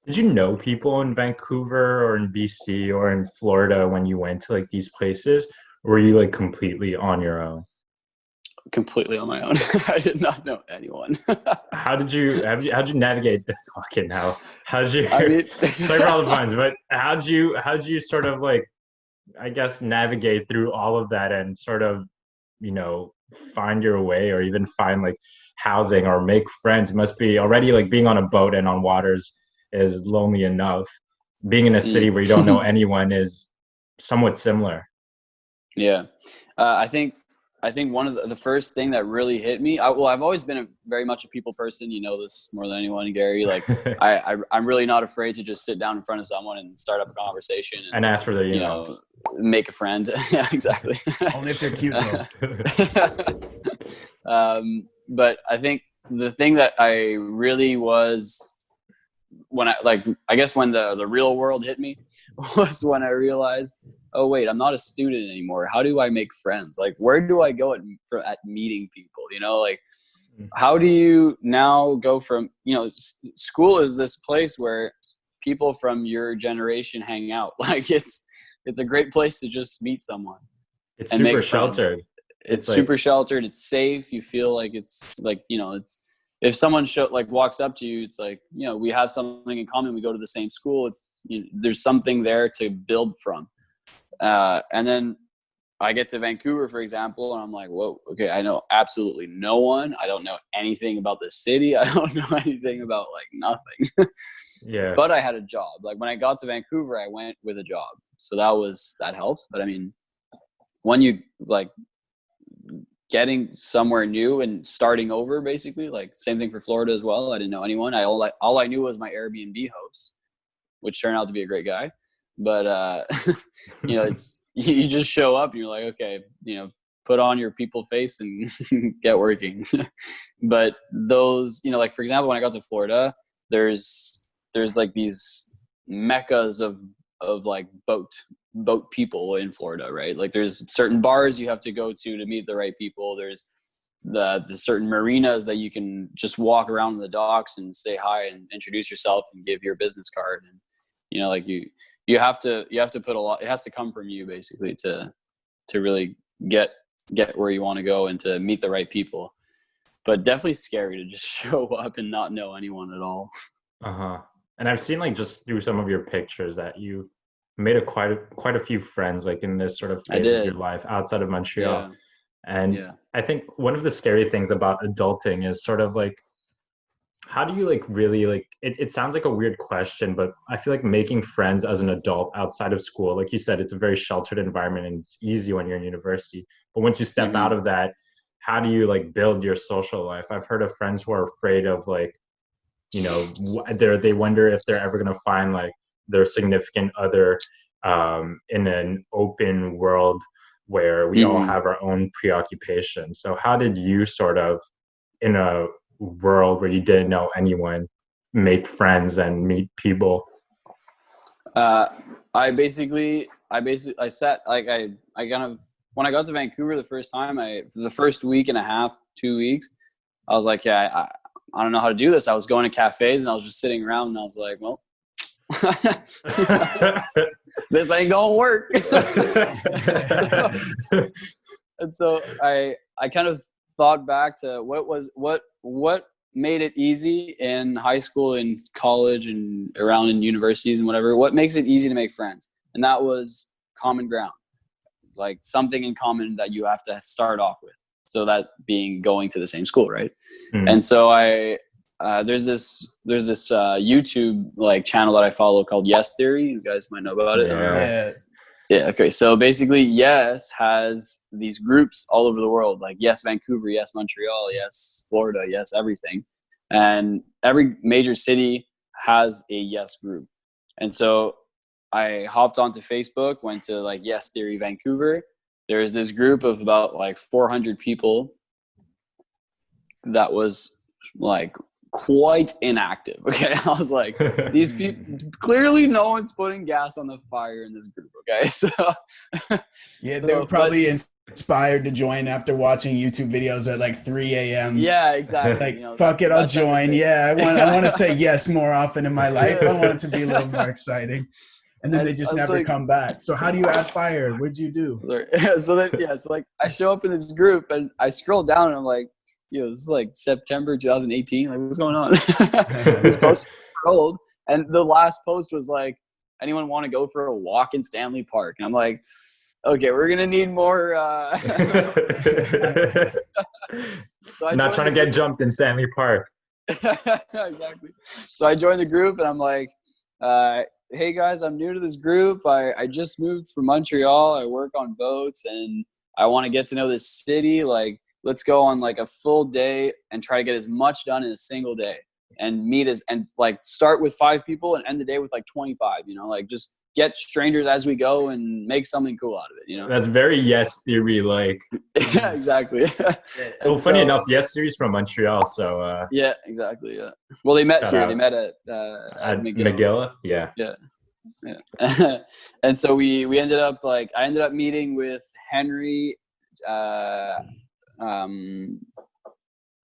Did you know people in Vancouver or in BC or in Florida when you went to like these places? Or were you like completely on your own? Completely on my own. I did not know anyone. How'd you navigate the fucking hell? How'd you I mean, sorry for all the puns, but how'd you sort of like I guess navigate through all of that and sort of, you know, find your way or even find like housing or make friends? It must be already like being on a boat and on waters is lonely enough. Being in a city where you don't know anyone is somewhat similar. yeah. I think one of the first thing that really hit me. I've always been very much a people person. You know this more than anyone, Gary. Like I'm really not afraid to just sit down in front of someone and start up a conversation and And ask for their you emails. know make a friend. Yeah, exactly. Only if they're cute though. But I think the thing that I really was when I guess when the real world hit me was when I realized, oh wait, I'm not a student anymore. How do I make friends? Like, where do I go at meeting people? Like, how do you now go from, school is this place where people from your generation hang out. Like it's a great place to just meet someone It's and super make friends. sheltered. It's Like, super sheltered. It's safe. You feel like it's like, it's, if someone walks up to you, it's like, we have something in common. We go to the same school. It's, there's something there to build from. And then I get to Vancouver, for example, and I'm like, whoa, okay, I know absolutely no one. I don't know anything about the city. I don't know anything about like nothing. yeah. But I had a job. Like when I got to Vancouver, I went with a job. So that helps. But I mean, when you like getting somewhere new and starting over, basically, like same thing for Florida as well. I didn't know anyone. All I knew was my Airbnb host, which turned out to be a great guy. But it's you just show up and you're like, okay, put on your people face and get working. But those, like for example, when I got to Florida, there's like these meccas of like boat people in Florida, right? Like there's certain bars you have to go to meet the right people. There's the certain marinas that you can just walk around the docks and say hi and introduce yourself and give your business card. And like you have to put a lot. It has to come from you basically to really get where you want to go and to meet the right people. But definitely scary to just show up and not know anyone at all. Uh-huh. And I've seen like just through some of your pictures that you've made quite a few friends like in this sort of I phase of your did. life outside of Montreal. Yeah. And Yeah. I think one of the scary things about adulting is sort of like how do you like really like it sounds like a weird question, but I feel like making friends as an adult outside of school, like you said, it's a very sheltered environment and it's easy when you're in university. But once you step out Mm-hmm. of that, how do you like build your social life? I've heard of friends who are afraid of like they wonder if they're ever going to find like their significant other in an open world where we all Mm-hmm. have our own preoccupations. So how did you sort of in a world where you didn't know anyone make friends and meet people? Uh, I sat like I kind of when I got to Vancouver the first time, for the first week and a half, 2 weeks, I was like, yeah, I don't know how to do this. I was going to cafes and I was just sitting around and I was like, well, this ain't gonna work. So I kind of thought back to what made it easy in high school and college and around in universities and whatever. What makes it easy to make friends? And that was common ground, like something in common that you have to start off with. So that being going to the same school, right? Mm. And so there's this YouTube like channel that I follow called Yes Theory. You guys might know about it. Yes. Yeah. Okay. So basically, Yes has these groups all over the world, like Yes Vancouver, Yes Montreal, Yes Florida, Yes everything, and every major city has a Yes group. And so I hopped onto Facebook, went to like Yes Theory Vancouver. There's this group of about like 400 people that was like quite inactive. Okay. I was like, these people, clearly no one's putting gas on the fire in this group. Okay. So yeah, they were probably in inspired to join after watching YouTube videos at like 3 a.m. Yeah, exactly. Like, fuck it, I'll that type of join. thing. Yeah, I want to say yes more often in my life. I want it to be a little more Yeah. exciting. And then they just So never like, come back. So how do you add fire? What'd you do? sorry. So like I show up in this group and I scroll down and I'm like, yo, this is like September 2018. Like, what's going on? This post is old. And the last post was like, anyone want to go for a walk in Stanley Park? And I'm like, okay, we're gonna need more. So Not trying to get jumped in Stanley Park. Exactly. So I joined the group and I'm like, hey guys, I'm new to this group. I just moved from Montreal. I work on boats and I want to get to know this city. Like, let's go on like a full day and try to get as much done in a single day and like start with 5 people and end the day with like 25, like just get strangers as we go and make something cool out of it, That's very Yes Theory like. Yeah, exactly. Well, funny enough, Yes Theory's from Montreal, so yeah, exactly. Yeah. Well, they met here. out. They met at McGill. Yeah. Yeah. And so we ended up I ended up meeting with Henry.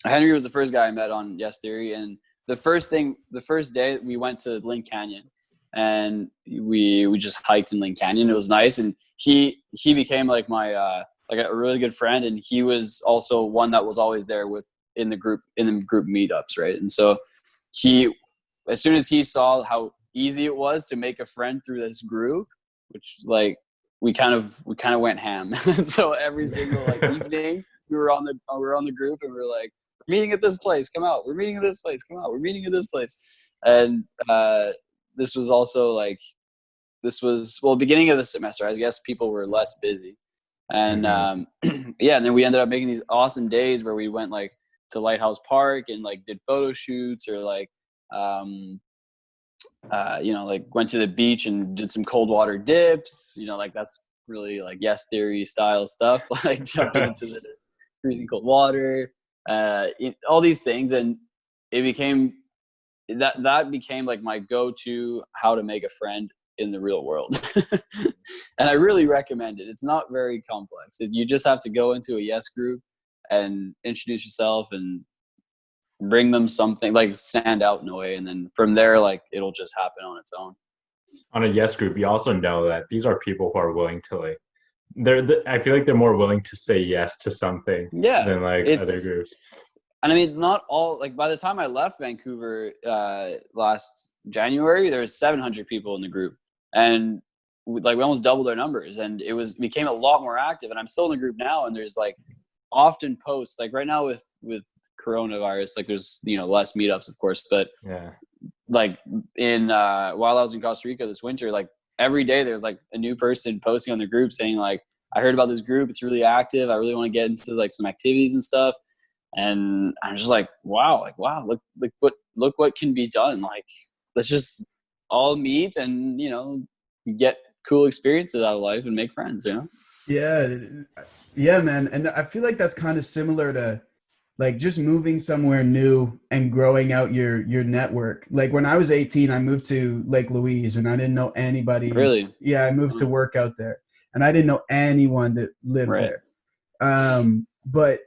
Henry was the first guy I met on Yes Theory, and the first day we went to Lynn Canyon, and we just hiked in Lynn Canyon. It was nice, and he became like my like a really good friend, and he was also one that was always there in the group meetups, right? And so as soon as he saw how easy it was to make a friend through this group, which like we kind of went ham. And so every single evening we were on the group and we were like, we're meeting at this place, come out. We're meeting at this place, come out. We're meeting at this place. And this was also beginning of the semester. I guess people were less busy. And yeah, and then we ended up making these awesome days where we went to Lighthouse Park and did photo shoots or went to the beach and did some cold water dips, that's really Yes Theory style stuff, jumping into the freezing cold water, all these things. And it became that became my go-to how to make a friend in the real world. And I really recommend it. It's not very complex. You just have to go into a Yes group and introduce yourself and bring them something, stand out in a way, and then from there it'll just happen on its own. On a Yes group, you also know that these are people who are willing to I feel like they're more willing to say yes to something than other groups. And I mean, not all, by the time I left Vancouver last January, there was 700 people in the group, and we almost doubled our numbers, and it became a lot more active. And I'm still in the group now, and there's often posts right now with coronavirus, there's less meetups, of course, but in while I was in Costa Rica this winter, every day there's a new person posting on the group saying I heard about this group, it's really active, I really want to get into some activities and stuff. And I'm just wow, look what can be done. Let's just all meet and get cool experiences out of life and make friends, yeah, man. And I feel that's kind of similar to just moving somewhere new and growing out your network. When I was 18, I moved to Lake Louise and I didn't know anybody. Really? Yeah, I moved to work out there and I didn't know anyone that lived there. But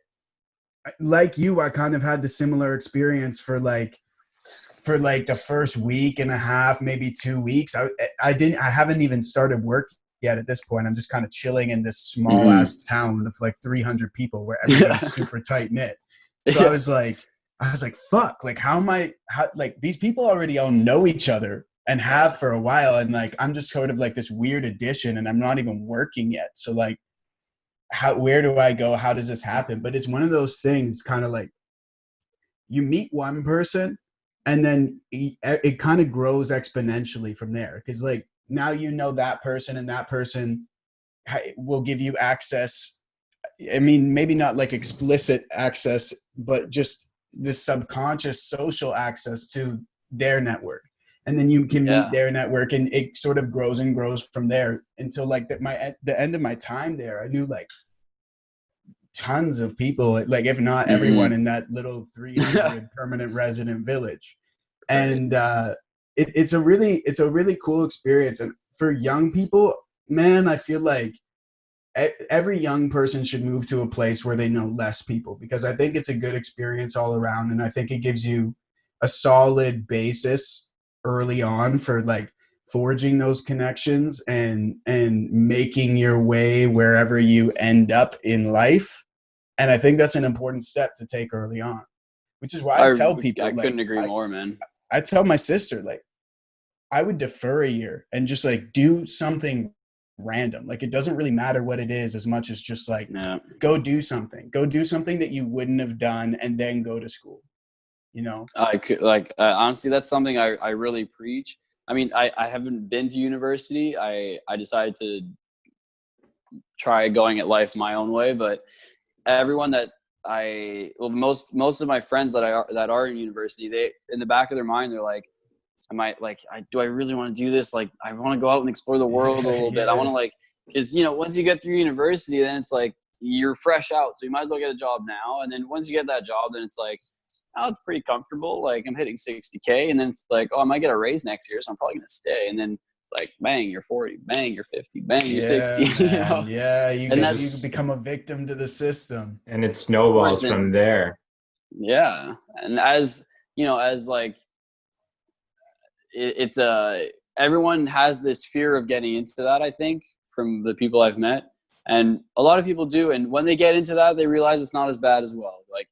like you, I kind of had the similar experience for the first week and a half, maybe 2 weeks. I haven't even started work yet at this point. I'm just kind of chilling in this small ass town of 300 people where everybody's super tight knit. So I was like, fuck, these people already all know each other and have for a while. And I'm just sort of this weird addition and I'm not even working yet. So where do I go? How does this happen? But it's one of those things kind of you meet one person and then it kind of grows exponentially from there. Cause now that person and that person will give you access. I mean, maybe not explicit access, but just the subconscious social access to their network. And then you can meet their network and it sort of grows and grows from there until the end of my time there, I knew tons of people, if not everyone in that little 300 permanent resident village. And it's a really cool experience. And for young people, man, I feel every young person should move to a place where they know less people, because I think it's a good experience all around. And I think it gives you a solid basis early on for like forging those connections and making your way wherever you end up in life. And I think that's an important step to take early on, which is why I tell people, I like, couldn't agree more, man. I tell my sister, like, I would defer a year and just like do something random. Like, it doesn't really matter what it is as much as just like, go do something that you wouldn't have done, and then go to school, you know? I could honestly, that's something I really preach. I mean, I haven't been to university. I decided to try going at life my own way, but everyone that most of my friends that are in university, they, in the back of their mind, they're like, do I really want to do this? Like, I want to go out and explore the world a little bit. I want to, like, because, you know, once you get through university, then it's like you're fresh out, so you might as well get a job now. And then once you get that job, then it's like, oh, it's pretty comfortable. Like, I'm hitting 60K, and then it's like, oh, I might get a raise next year, so I'm probably gonna stay. And then like, bang, you're 40, bang, you're 50, bang, you're 60. You know? Yeah, you become a victim to the system, and it snowballs from there. Yeah, and as you know, as like, it's everyone has this fear of getting into that, I think, from the people I've met, and a lot of people do, and when they get into that, they realize it's not as bad as well. Like,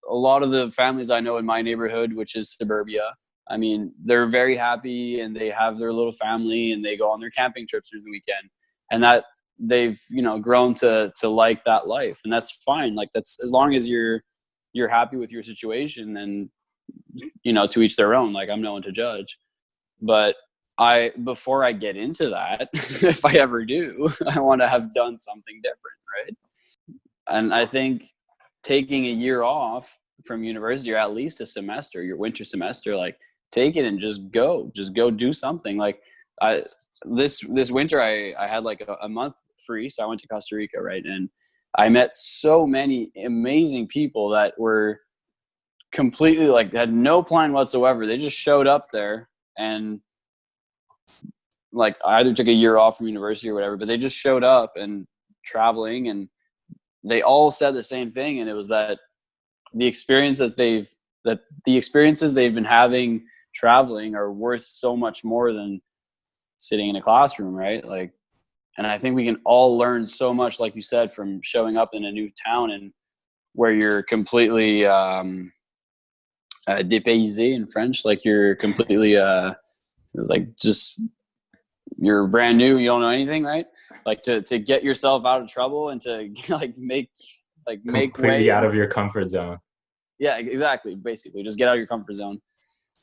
a lot of the families I know in my neighborhood, which is suburbia, I mean, they're very happy, and they have their little family, and they go on their camping trips through the weekend, and that they've, you know, grown to like that life, and that's fine. Like, that's, as long as you're happy with your situation, then, you know, to each their own. Like, I'm no one to judge, but before I get into that, if I ever do, I want to have done something different, right? And I think taking a year off from university, or at least a semester, your winter semester, like, take it and just go do something. Like, this winter I had like a month free, so I went to Costa Rica, right? And I met so many amazing people that were completely, like, had no plan whatsoever. They just showed up there, and like, I either took a year off from university or whatever, but they just showed up and traveling, and they all said the same thing. And it was that the experiences they've been having traveling are worth so much more than sitting in a classroom, right? Like, and I think we can all learn so much, like you said, from showing up in a new town, and where you're completely dépaysé in French, like, you're completely like, just, you're brand new, you don't know anything, right? Like, to get yourself out of trouble, and to like make completely way out of your comfort zone. Yeah, exactly. Basically, just get out of your comfort zone.